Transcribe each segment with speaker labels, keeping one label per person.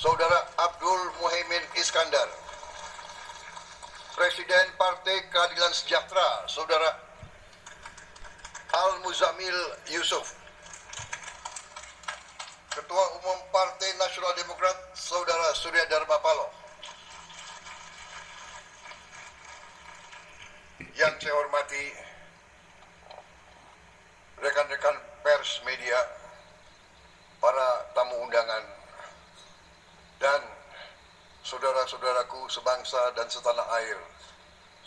Speaker 1: Saudara Abdul Muhaimin Iskandar. Presiden Partai Keadilan Sejahtera, Saudara Al-Muzamil Yusuf. Ketua Umum Partai Nasional Demokrat, Saudara Surya Dharma Paloh. Yang saya hormati rekan-rekan pers media, para tamu undangan, dan saudara-saudaraku sebangsa dan setanah air,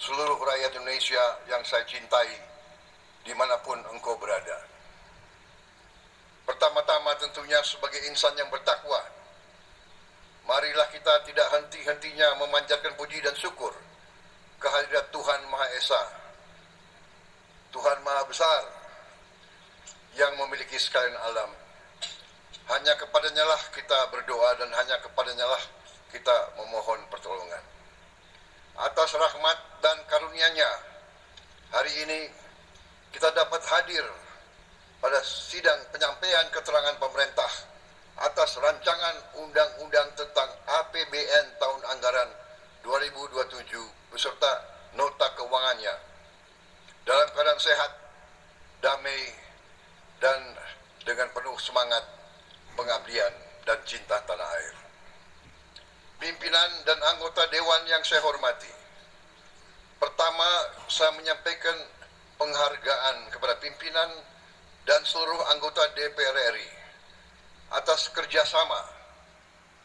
Speaker 1: seluruh rakyat Indonesia yang saya cintai, dimanapun engkau berada. Pertama-tama tentunya sebagai insan yang bertakwa, marilah kita tidak henti-hentinya memanjatkan puji dan syukur kehadirat Tuhan Maha Esa, Tuhan Maha Besar, yang memiliki sekalian alam. Hanya kepadanya lah kita berdoa dan hanya kepadanya lah kita memohon pertolongan. Atas rahmat dan karunia-Nya, hari ini kita dapat hadir pada sidang penyampaian keterangan pemerintah atas rancangan undang-undang tentang APBN tahun anggaran 2027 beserta nota keuangannya dalam keadaan sehat, damai, dan dengan penuh semangat pengabdian dan cinta tanah air. Pimpinan dan anggota Dewan yang saya hormati, pertama saya menyampaikan penghargaan kepada pimpinan dan seluruh anggota DPR RI atas kerjasama,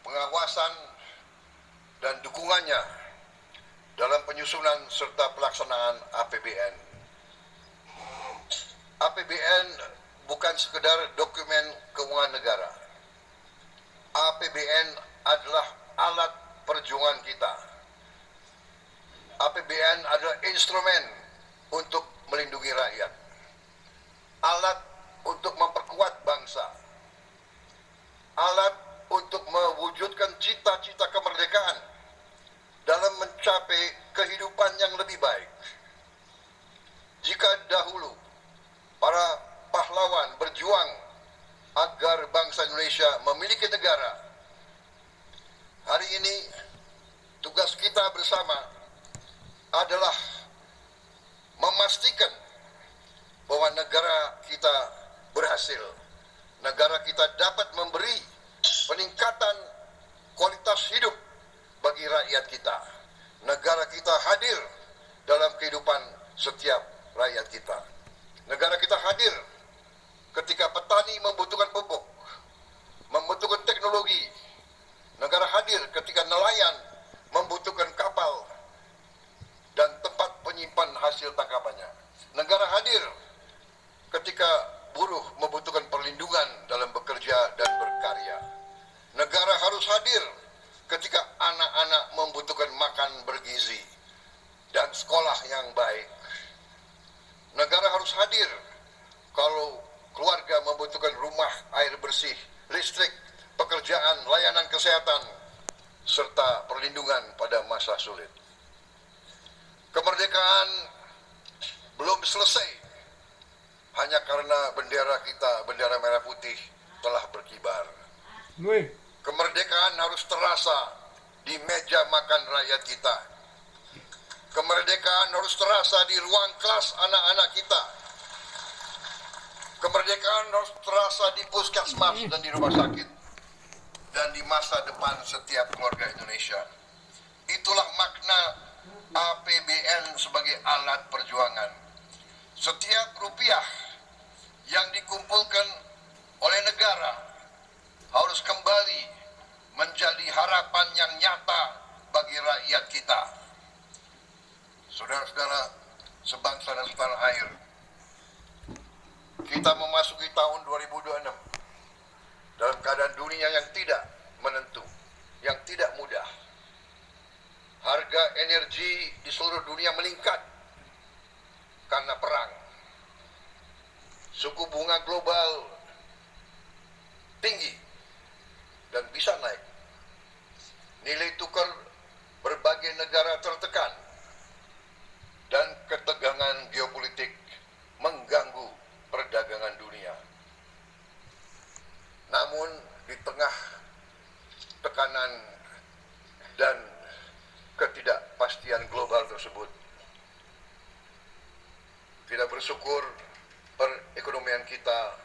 Speaker 1: pengawasan, dan dukungannya dalam penyusunan serta pelaksanaan APBN. APBN bukan sekedar dokumen keuangan negara. APBN adalah alat perjuangan kita. APBN adalah instrumen untuk melindungi rakyat, alat untuk memperkuat bangsa, alat untuk mewujudkan cita-cita kemerdekaan dalam mencapai kehidupan yang lebih baik. Jika dahulu para pahlawan berjuang agar bangsa Indonesia memiliki negara, hari ini tugas kita bersama adalah memastikan bahwa negara kita berhasil. Negara kita dapat memberi peningkatan kualitas hidup bagi rakyat kita. Negara kita hadir dalam kehidupan setiap rakyat kita. Negara kita hadir ketika petani membutuhkan pupuk, membutuhkan teknologi. Negara hadir ketika nelayan membutuhkan kapal dan tempat penyimpan hasil tangkapannya. Negara hadir ketika buruh membutuhkan perlindungan dalam bekerja dan berkarya. Negara harus hadir ketika anak-anak membutuhkan makan bergizi dan sekolah yang baik. Negara harus hadir kalau keluarga membutuhkan rumah, air bersih, listrik, pekerjaan, layanan kesehatan, serta perlindungan pada masa sulit. Kemerdekaan belum selesai hanya karena bendera kita, bendera merah putih, telah berkibar. Kemerdekaan harus terasa di meja makan rakyat kita. Kemerdekaan harus terasa di ruang kelas anak-anak kita. Kemerdekaan harus terasa di puskesmas dan di rumah sakit dan di masa depan setiap keluarga Indonesia. Itulah makna APBN sebagai alat perjuangan. Setiap rupiah yang dikumpulkan oleh negara harus kembali menjadi harapan yang nyata bagi rakyat kita. Saudara-saudara sebangsa dan setanah air, kita memasuki tahun 2026 dalam keadaan dunia yang tidak menentu, yang tidak mudah. Harga energi di seluruh dunia meningkat karena perang. Suku bunga global tinggi dan bisa naik. Nilai tukar berbagai negara tertekan dan ketegangan geopolitik mengganggu perdagangan dunia. Namun di tengah tekanan tekanan dan ketidakpastian global tersebut. Kita bersyukur perekonomian kita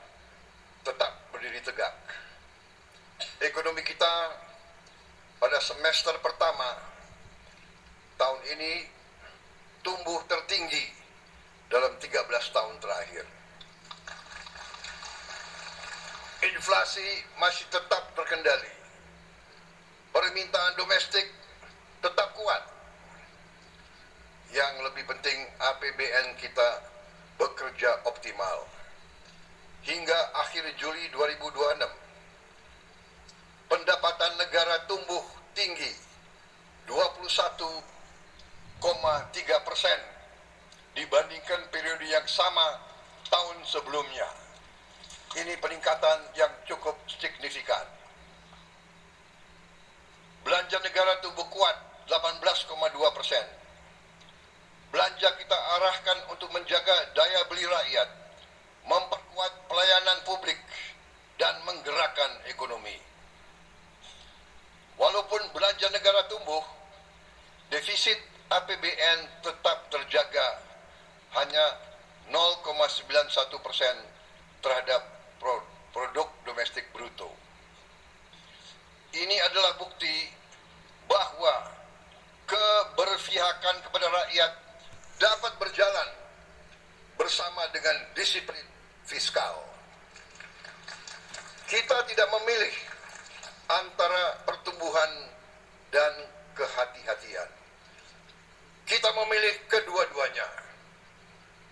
Speaker 1: tetap berdiri tegak. Ekonomi kita pada semester pertama tahun ini tumbuh tertinggi dalam 13 tahun terakhir. Inflasi masih tetap terkendali. Permintaan domestik tetap kuat. Yang lebih penting, APBN kita bekerja optimal. Hingga akhir Juli 2026, pendapatan negara tumbuh tinggi 21,3% dibandingkan periode yang sama tahun sebelumnya. Ini peningkatan yang cukup signifikan. Belanja negara tumbuh kuat 18,2%. Belanja kita arahkan untuk menjaga daya beli rakyat, memperkuat pelayanan publik, dan menggerakkan ekonomi. Walaupun belanja negara tumbuh, defisit APBN tetap terjaga hanya 0,91% terhadap produk domestik bruto. Ini adalah bukti bahwa keberpihakan kepada rakyat dapat berjalan bersama dengan disiplin fiskal. Kita tidak memilih antara pertumbuhan dan kehati-hatian. Kita memilih kedua-duanya.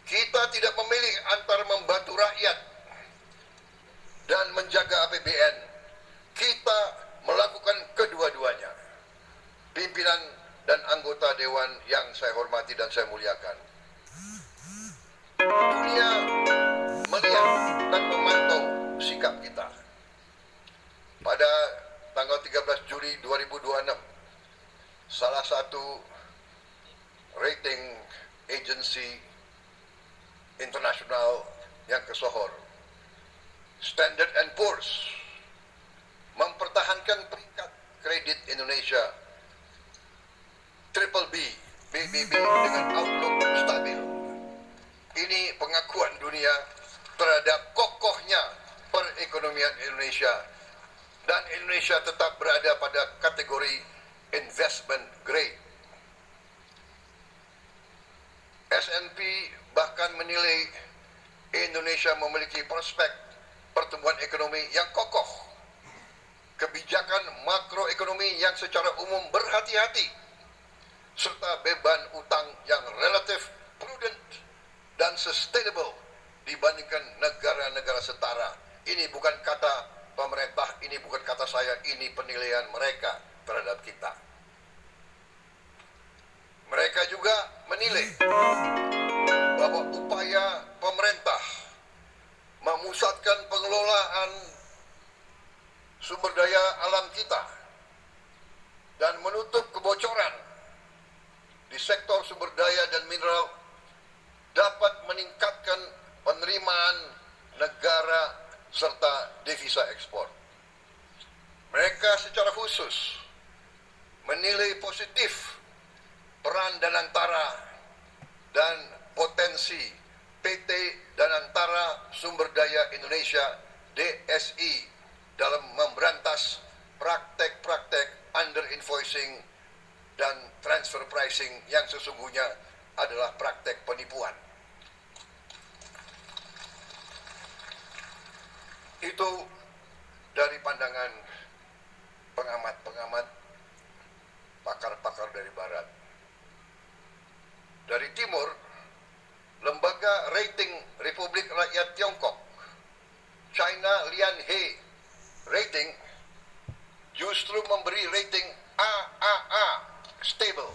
Speaker 1: Kita tidak memilih antara membantu rakyat dan menjaga APBN. Kita melakukan kedua-duanya. Pimpinan dan anggota dewan yang saya hormati dan saya muliakan. Dunia melihat dan memantau sikap kita. Pada tanggal 13 Juli 2026, salah satu rating agency internasional yang kesohor, Standard & Poor's, mempertahankan peringkat kredit Indonesia BBB, BBB dengan outlook stabil. Ini pengakuan dunia terhadap kokohnya perekonomian Indonesia, dan Indonesia tetap berada pada kategori investment grade. S&P bahkan menilai Indonesia memiliki prospek pertumbuhan ekonomi yang kokoh, kebijakan makroekonomi yang secara umum berhati-hati, serta beban utang yang relatif prudent dan sustainable dibandingkan negara-negara setara. Ini bukan kata pemerintah, ini bukan kata saya, ini penilaian mereka terhadap kita. Mereka juga menilai bahwa upaya pemerintah memusatkan pengelolaan sumber daya alam kita dan menutup kebocoran di sektor sumber daya dan mineral dapat meningkatkan penerimaan negara serta devisa ekspor. Mereka secara khusus menilai positif peran Danantara dan potensi PT Danantara Sumber Daya Indonesia DSI dalam memberantas praktek-praktek under invoicing dan transfer pricing yang sesungguhnya adalah praktek penipuan. Itu dari pandangan pengamat-pengamat, pakar-pakar dari barat. Dari timur, lembaga rating Republik Rakyat Tiongkok, China Lianhe Rating, justru memberi rating AAA, stable,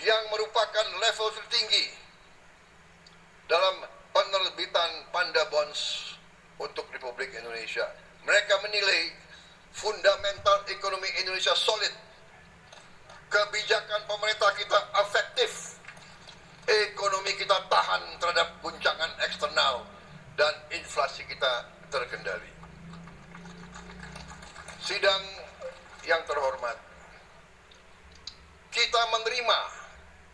Speaker 1: yang merupakan level tertinggi dalam penerbitan Panda Bonds untuk Republik Indonesia. Mereka menilai fundamental ekonomi Indonesia solid, kebijakan pemerintah kita efektif, ekonomi kita tahan terhadap guncangan eksternal, dan inflasi kita terkendali. Sidang yang terhormat, kita menerima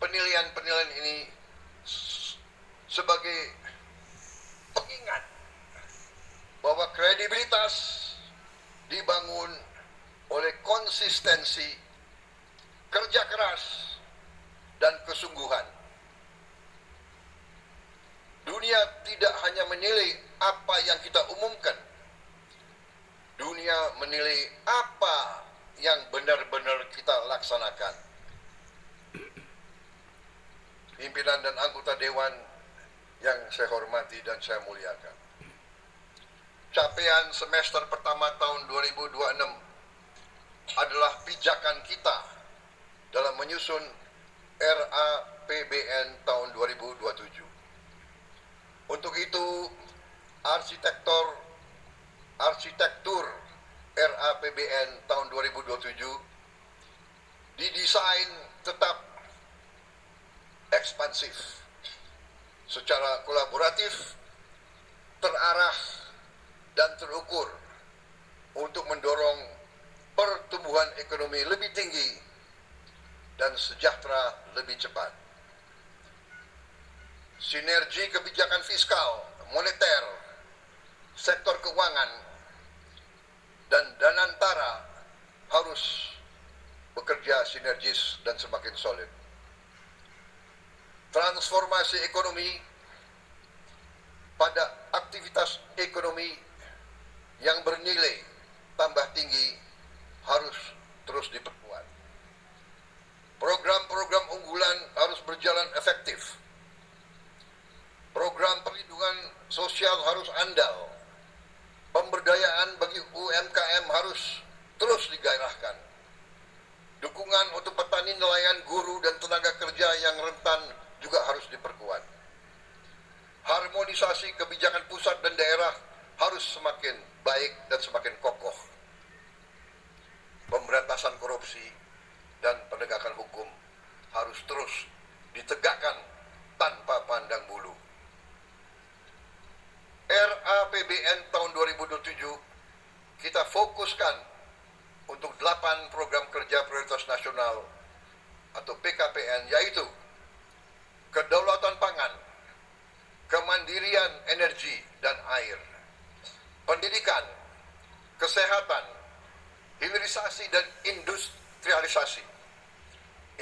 Speaker 1: penilaian-penilaian ini sebagai pengingat bahwa kredibilitas dibangun oleh konsistensi, kerja keras, dan kesungguhan. Dunia tidak hanya menilai apa yang kita umumkan, dunia menilai apa yang benar-benar kita laksanakan. Pimpinan dan anggota Dewan yang saya hormati dan saya muliakan, capaian semester pertama tahun 2026 adalah pijakan kita dalam menyusun RAPBN tahun 2027. Untuk itu, arsitektur RAPBN tahun 2027 didesain tetap ekspansif, secara kolaboratif, terarah, dan terukur untuk mendorong pertumbuhan ekonomi lebih tinggi dan sejahtera lebih cepat. Sinergi kebijakan fiskal, moneter, sektor keuangan, dan danantara harus bekerja sinergis dan semakin solid. Transformasi ekonomi pada aktivitas ekonomi yang bernilai tambah tinggi harus terus diperkuat. Program-program unggulan harus berjalan efektif. Program perlindungan sosial harus andal. Pemberdayaan bagi UMKM harus terus digairahkan. Dukungan untuk petani, nelayan, guru, dan tenaga kerja yang rentan juga harus diperkuat. Harmonisasi kebijakan pusat dan daerah harus semakin baik dan semakin kokoh. Pemberantasan korupsi dan penegakan hukum harus terus ditegakkan tanpa pandang bulu. RAPBN tahun 2027 kita fokuskan untuk 8 program kerja prioritas nasional atau PKPN, yaitu kedaulatan pangan, kemandirian energi dan air, pendidikan, kesehatan, hilirisasi dan industrialisasi,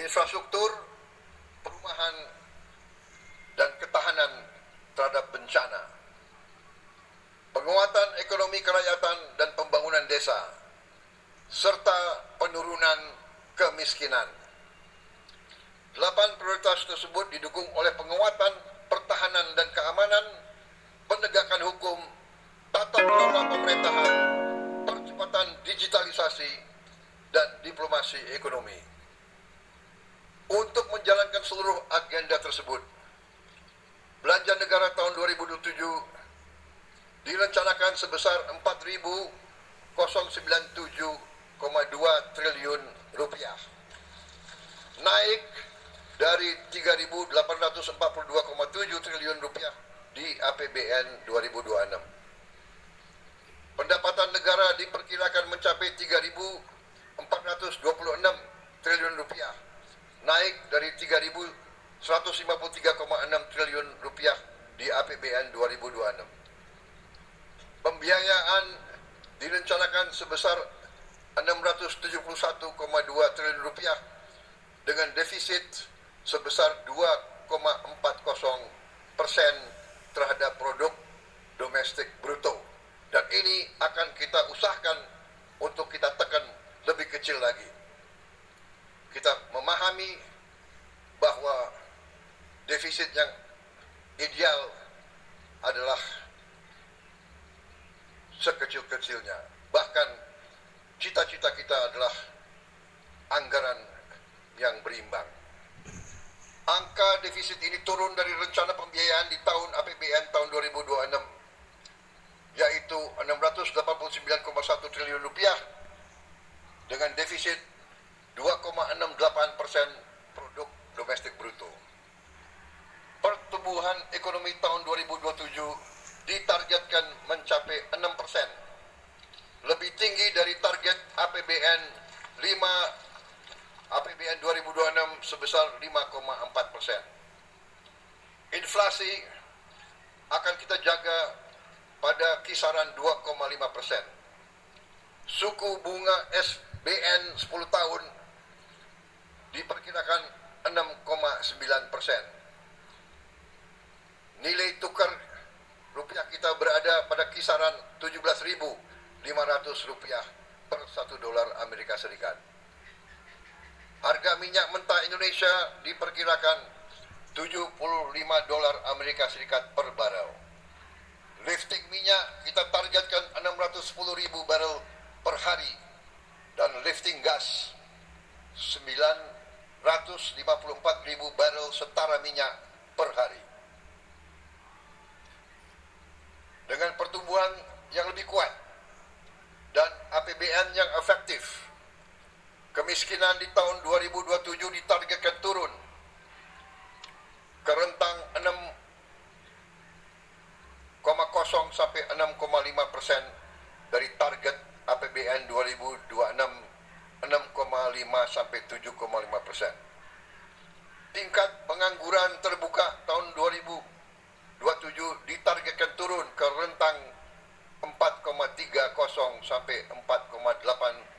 Speaker 1: infrastruktur, perumahan, dan ketahanan terhadap bencana, penguatan ekonomi kerakyatan dan pembangunan desa, serta penurunan kemiskinan. 8 prioritas tersebut didukung oleh penguatan pertahanan dan keamanan, penegakan hukum, tata kelola pemerintahan, percepatan digitalisasi, dan diplomasi ekonomi. Untuk menjalankan seluruh agenda tersebut, belanja negara tahun 2027 direncanakan sebesar 4.097,2 triliun rupiah, naik dari 3.842,7 triliun rupiah di APBN 2026. Pendapatan negara diperkirakan mencapai 3.426 triliun rupiah, naik dari 3.153,6 triliun rupiah di APBN 2026. Pembiayaan direncanakan sebesar 671,2 triliun rupiah dengan defisit sebesar 2,40% terhadap produk domestik bruto. Dan ini akan kita usahakan untuk kita tekan lebih kecil lagi. Kita memahami bahwa defisit yang ideal adalah sekecil-kecilnya. Bahkan cita-cita kita adalah anggaran yang berimbang. Angka defisit ini turun dari rencana pembiayaan di tahun APBN tahun 2026, yaitu 689,1 triliun rupiah dengan defisit 2,68% produk domestik bruto. Pertumbuhan ekonomi tahun 2027 ditargetkan mencapai 6%, lebih tinggi dari target APBN 2026 sebesar 5,4%. Inflasi akan kita jaga pada kisaran 2,5%. Suku bunga SBN 10 tahun diperkirakan 6,9%. Nilai tukar rupiah kita berada pada kisaran 17.500 rupiah per 1 dolar Amerika Serikat. Harga minyak mentah Indonesia diperkirakan 75 dolar Amerika Serikat per barel. Lifting minyak kita targetkan 610.000 barel per hari dan lifting gas 954.000 barel setara minyak per hari. Dengan pertumbuhan yang lebih kuat dan APBN yang efektif, kemiskinan di tahun 2027 ditargetkan turun ke rentang 6,0 sampai 6,5% dari target APBN 2026 6,5 sampai 7,5%. Tingkat pengangguran terbuka tahun 2027 ditargetkan turun ke rentang 4,30 sampai 4,8